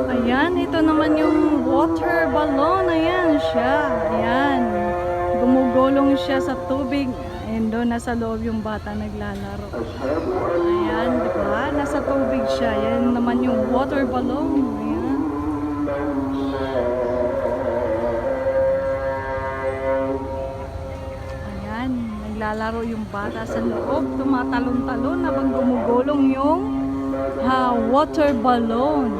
Ayan, ito naman yung water balloon. Ayan siya. Ayan. Gumugulong siya sa tubig. And doon nasa loob yung bata naglalaro. Ayan, di ba? Nasa tubig siya. Yan naman yung water balloon. Ayan. Ayan, naglalaro yung bata sa loob. Tumatalon-talon habang gumugulong yung water balloon.